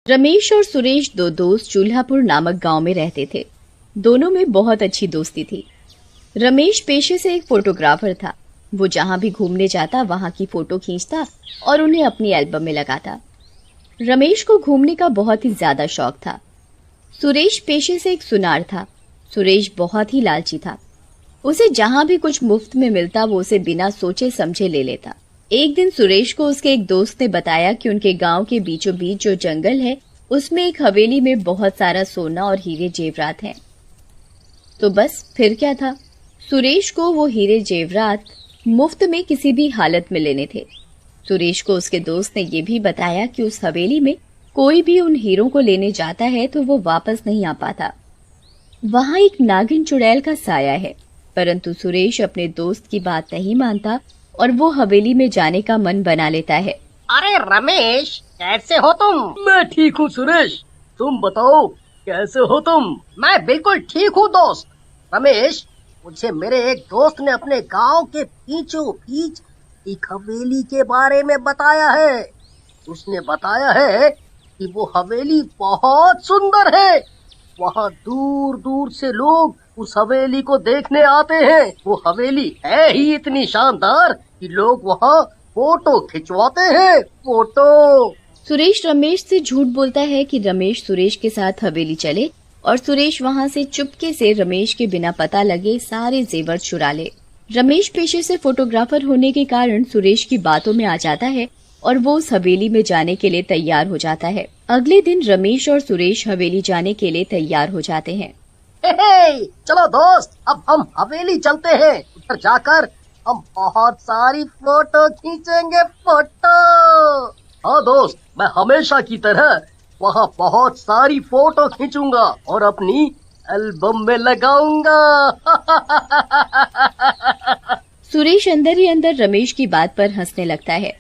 रमेश और सुरेश दो दोस्त चूल्हापुर नामक गांव में रहते थे। दोनों में बहुत अच्छी दोस्ती थी। रमेश पेशे से एक फोटोग्राफर था। वो जहां भी घूमने जाता वहां की फोटो खींचता और उन्हें अपनी एल्बम में लगाता। रमेश को घूमने का बहुत ही ज्यादा शौक था। सुरेश पेशे से एक सुनार था। सुरेश बहुत ही लालची था। उसे जहां भी कुछ मुफ्त में मिलता वो उसे बिना सोचे समझे ले लेता। एक दिन सुरेश को उसके एक दोस्त ने बताया कि उनके गांव के बीचों बीच जो जंगल है उसमें एक हवेली में बहुत सारा सोना और हीरे जेवरात हैं। तो बस फिर क्या था, सुरेश को वो हीरे जेवरात मुफ्त में किसी भी हालत में लेने थे। सुरेश को उसके दोस्त ने ये भी बताया कि उस हवेली में कोई भी उन हीरों को लेने जाता है तो वो वापस नहीं आ पाता। वहां एक नागिन चुड़ैल का साया है, परंतु सुरेश अपने दोस्त की बात नहीं मानता और वो हवेली में जाने का मन बना लेता है। अरे रमेश, कैसे हो तुम? मैं ठीक हूँ सुरेश, तुम बताओ कैसे हो तुम? मैं बिल्कुल ठीक हूँ दोस्त। रमेश, मुझे मेरे एक दोस्त ने अपने गांव के बीचों बीच एक हवेली के बारे में बताया है। उसने बताया है कि वो हवेली बहुत सुंदर है। वहाँ दूर दूर से लोग उस हवेली को देखने आते हैं। वो हवेली है ही इतनी शानदार कि लोग वहाँ फोटो खिंचवाते हैं। फोटो। सुरेश रमेश से झूठ बोलता है कि रमेश सुरेश के साथ हवेली चले और सुरेश वहां से चुपके से रमेश के बिना पता लगे सारे जेवर चुरा ले। रमेश पेशे से फोटोग्राफर होने के कारण सुरेश की बातों में आ जाता है और वो उस हवेली में जाने के लिए तैयार हो जाता है। अगले दिन रमेश और सुरेश हवेली जाने के लिए तैयार हो जाते हैं। हे, चलो दोस्त, अब हम हवेली चलते हैं। उधर जाकर हम बहुत सारी फोटो खींचेंगे। फोटो। हाँ दोस्त, मैं हमेशा की तरह वहाँ बहुत सारी फोटो खींचूंगा और अपनी एल्बम में लगाऊंगा। सुरेश अंदर ही अंदर रमेश की बात पर हंसने लगता है।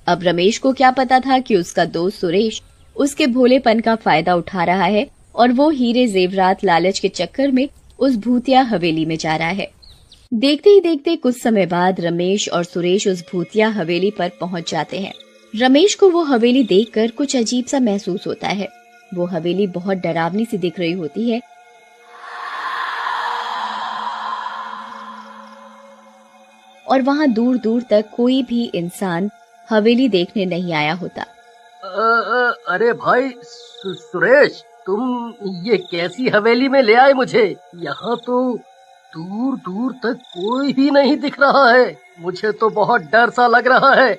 अब रमेश को क्या पता था कि उसका दोस्त सुरेश उसके भोलेपन का फायदा उठा रहा है और वो हीरे जेवरात लालच के चक्कर में उस भूतिया हवेली में जा रहा है। देखते ही देखते कुछ समय बाद रमेश और सुरेश उस भूतिया हवेली पर पहुंच जाते हैं। रमेश को वो हवेली देखकर कुछ अजीब सा महसूस होता है। वो हवेली बहुत डरावनी सी दिख रही होती है और वहाँ दूर दूर तक कोई भी इंसान हवेली देखने नहीं आया होता। अरे भाई सुरेश, तुम ये कैसी हवेली में ले आए मुझे? यहाँ तो दूर दूर तक कोई भी नहीं दिख रहा है। मुझे तो बहुत डर सा लग रहा है।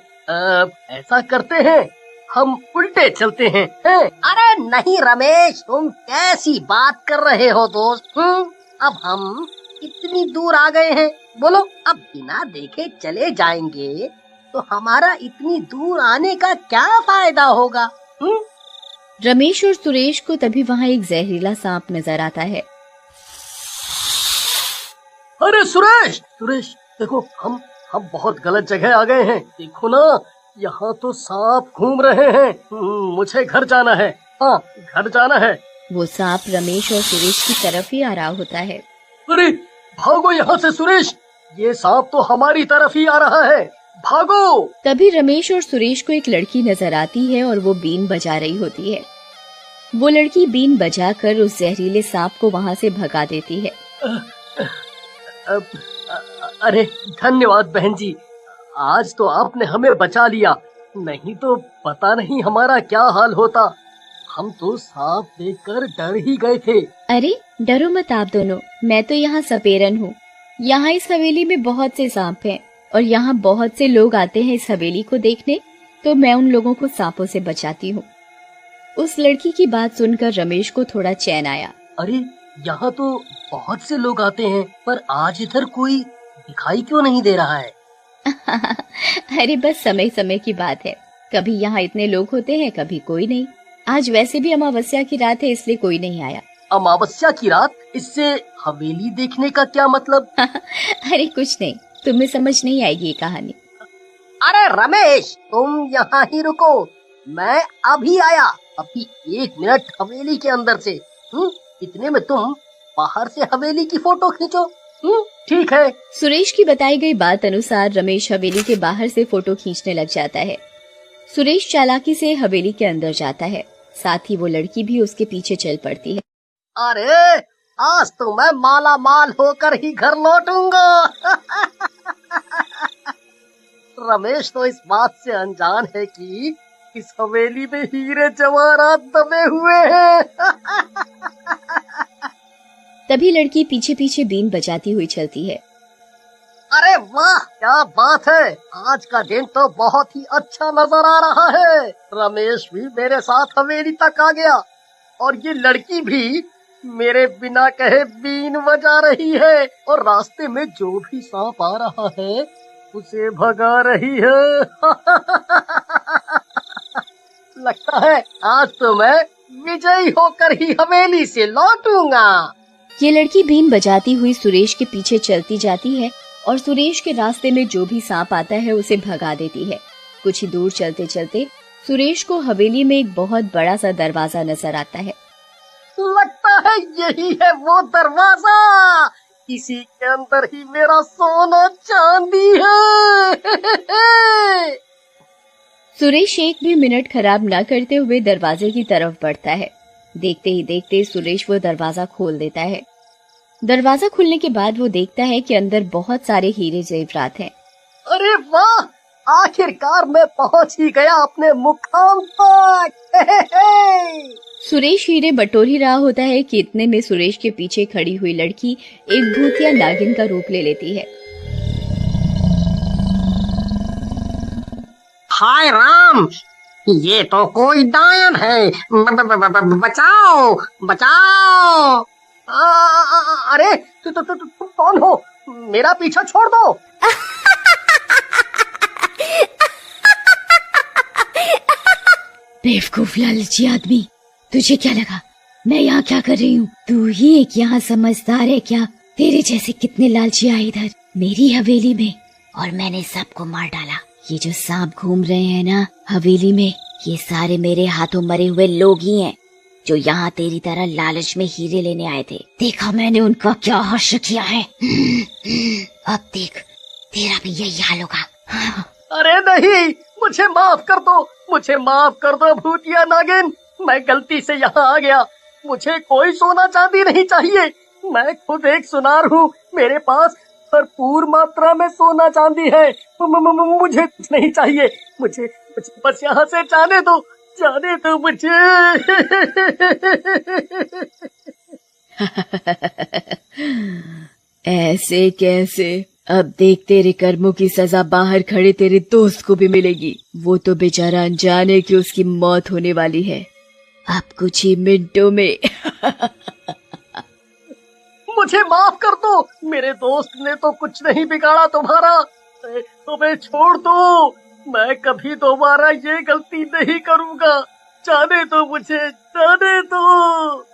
ऐसा करते हैं, हम उल्टे चलते हैं। अरे नहीं रमेश, तुम कैसी बात कर रहे हो दोस्त? अब हम इतनी दूर आ गए हैं, बोलो अब बिना देखे चले जाएंगे तो हमारा इतनी दूर आने का क्या फायदा होगा? रमेश और सुरेश को तभी वहाँ एक जहरीला सांप नजर आता है। अरे सुरेश, सुरेश देखो, हम बहुत गलत जगह आ गए हैं। देखो ना, यहाँ तो सांप घूम रहे हैं। मुझे घर जाना है। हाँ, घर जाना है। वो सांप रमेश और सुरेश की तरफ ही आ रहा होता है। अरे भागो यहाँ से सुरेश, ये सांप तो हमारी तरफ ही आ रहा है। भागो। तभी रमेश और सुरेश को एक लड़की नजर आती है और वो बीन बजा रही होती है। वो लड़की बीन बजाकर उस जहरीले सांप को वहाँ से भगा देती है। अरे धन्यवाद बहन जी, आज तो आपने हमें बचा लिया, नहीं तो पता नहीं हमारा क्या हाल होता। हम तो सांप देखकर डर ही गए थे। अरे डरो मत आप दोनों, मैं तो यहाँ सपेरन हूँ। यहाँ इस हवेली में बहुत से सांप हैं और यहाँ बहुत से लोग आते हैं इस हवेली को देखने, तो मैं उन लोगों को सांपों से बचाती हूँ। उस लड़की की बात सुनकर रमेश को थोड़ा चैन आया। अरे यहाँ तो बहुत से लोग आते हैं, पर आज इधर कोई दिखाई क्यों नहीं दे रहा है? अरे बस समय समय की बात है, कभी यहाँ इतने लोग होते हैं, कभी कोई नहीं। आज वैसे भी अमावस्या की रात है, इसलिए कोई नहीं आया। अमावस्या की रात? इससे हवेली देखने का क्या मतलब? अरे कुछ नहीं, तुम्हें समझ नहीं आएगी ये कहानी। अरे रमेश, तुम यहाँ ही रुको, मैं अभी आया। अभी 1 मिनट हवेली के अंदर से। इतने में तुम बाहर से हवेली की फोटो खींचो। ठीक है। सुरेश की बताई गई बात अनुसार रमेश हवेली के बाहर से फोटो खींचने लग जाता है। सुरेश चालाकी से हवेली के अंदर जाता है। साथ ही वो लड़की भी उसके पीछे चल पड़ती है। अरे आज तो मैं माला माल होकर ही घर लौटूंगा। रमेश तो इस बात से अनजान है कि इस हवेली में हीरे जवाहरात दबे हुए हैं। तभी लड़की पीछे पीछे बीन बजाती हुई चलती है। अरे वाह, क्या बात है, आज का दिन तो बहुत ही अच्छा नजर आ रहा है। रमेश भी मेरे साथ हवेली तक आ गया और ये लड़की भी मेरे बिना कहे बीन बजा रही है और रास्ते में जो भी सांप आ रहा है उसे भगा रही है। लगता है आज तो मैं विजयी होकर ही हवेली से लौटूंगा। ये लड़की बीन बजाती हुई सुरेश के पीछे चलती जाती है और सुरेश के रास्ते में जो भी सांप आता है उसे भगा देती है। कुछ ही दूर चलते चलते सुरेश को हवेली में एक बहुत बड़ा सा दरवाजा नजर आता है। लगता है यही है वो दरवाजा, इसी के अंदर ही मेरा सोना चांदी है। सुरेश एक भी मिनट खराब न करते हुए दरवाजे की तरफ बढ़ता है। देखते ही देखते सुरेश वो दरवाजा खोल देता है। दरवाजा खुलने के बाद वो देखता है कि अंदर बहुत सारे हीरे जेवरात हैं। अरे वाह, आखिरकार मैं पहुंच ही गया अपने मुकाम तक। सुरेश हीरे बटोर ही रहा होता है कि इतने में सुरेश के पीछे खड़ी हुई लड़की एक भूतिया नागिन का रूप ले लेती है। हाय राम, ये तो कोई डायन है। बचाओ बचाओ। अरे तुम कौन हो? मेरा पीछा छोड़ दो। बेवकूफ लालची आदमी, तुझे क्या लगा मैं यहाँ क्या कर रही हूँ? तू ही एक यहाँ समझदार है क्या? तेरे जैसे कितने लालची आए इधर मेरी हवेली में और मैंने सबको मार डाला। ये जो सांप घूम रहे हैं ना हवेली में, ये सारे मेरे हाथों मरे हुए लोग ही हैं जो यहाँ तेरी तरह लालच में हीरे लेने आए थे। देखा मैंने उनका क्या हर्ष किया है। अब देख तेरा भी यही हाल होगा। अरे नहीं, मुझे माफ कर दो, मुझे माफ कर दो भूतिया नागिन। मैं गलती से यहाँ आ गया। मुझे कोई सोना चांदी नहीं चाहिए। मैं खुद एक सुनार हूँ, मेरे पास भरपूर मात्रा में सोना चांदी है। मुझे कुछ नहीं चाहिए। मुझे बस यहाँ से जाने दो मुझे। ऐसे कैसे? अब देख तेरे कर्मों की सजा बाहर खड़े तेरे दोस्त को भी मिलेगी। वो तो बेचारा अनजान है कि उसकी मौत होने वाली है अब कुछ ही मिनटों में। मुझे माफ कर दो, मेरे दोस्त ने तो कुछ नहीं बिगाड़ा तुम्हारा। तुम्हें छोड़ दो, मैं कभी दोबारा ये गलती नहीं करूँगा। जाने दो मुझे, जाने दो।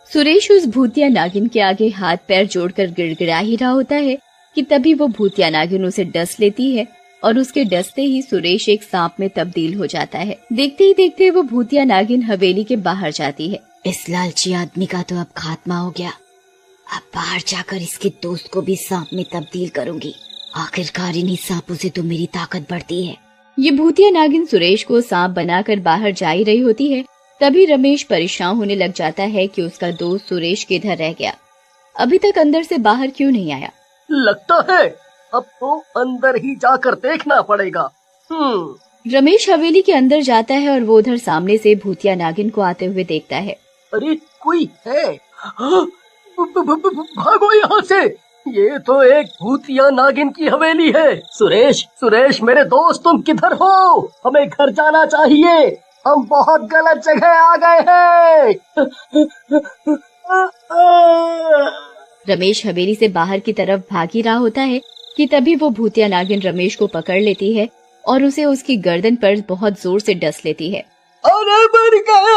सुरेश उस भूतिया नागिन के आगे हाथ पैर जोड़कर गिड़गिड़ा ही रहा होता है कि तभी वो भूतिया नागिन उसे डस लेती है और उसके डसते ही सुरेश एक सांप में तब्दील हो जाता है। देखते ही देखते वो भूतिया नागिन हवेली के बाहर जाती है। इस लालची आदमी का तो अब खात्मा हो गया। अब बाहर जाकर इसके दोस्त को भी सांप में तब्दील करूंगी। आखिरकार इन्हीं सांपों से तो मेरी ताकत बढ़ती है। ये भूतिया नागिन सुरेश को सांप बनाकर बाहर जा ही रही होती है, तभी रमेश परेशान होने लग जाता है कि उसका दोस्त सुरेश किधर रह गया, अभी तक अंदर से बाहर क्यों नहीं आया। लगता है अब तो अंदर ही जाकर देखना पड़ेगा। रमेश हवेली के अंदर जाता है और वो उधर सामने से भूतिया नागिन को आते हुए देखता है। अरे कोई है? भागो यहाँ से, ये तो एक भूतिया नागिन की हवेली है। सुरेश मेरे दोस्त, तुम किधर हो? हमें घर जाना चाहिए, हम बहुत गलत जगह आ गए हैं। रमेश हवेली से बाहर की तरफ भाग ही रहा होता है कि तभी वो भूतिया नागिन रमेश को पकड़ लेती है और उसे उसकी गर्दन पर बहुत जोर से डस लेती है। अरे मर गया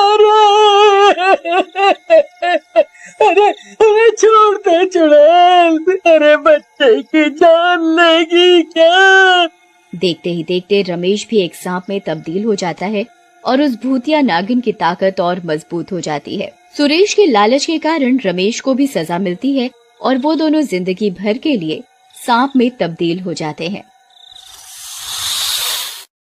अरे छोड़ दे चुड़ैल, अरे बच्चे की जान लेगी क्या? देखते ही देखते रमेश भी एक सांप में तब्दील हो जाता है और उस भूतिया नागिन की ताकत और मजबूत हो जाती है। सुरेश के लालच के कारण रमेश को भी सजा मिलती है और वो दोनों जिंदगी भर के लिए सांप में तब्दील हो जाते हैं।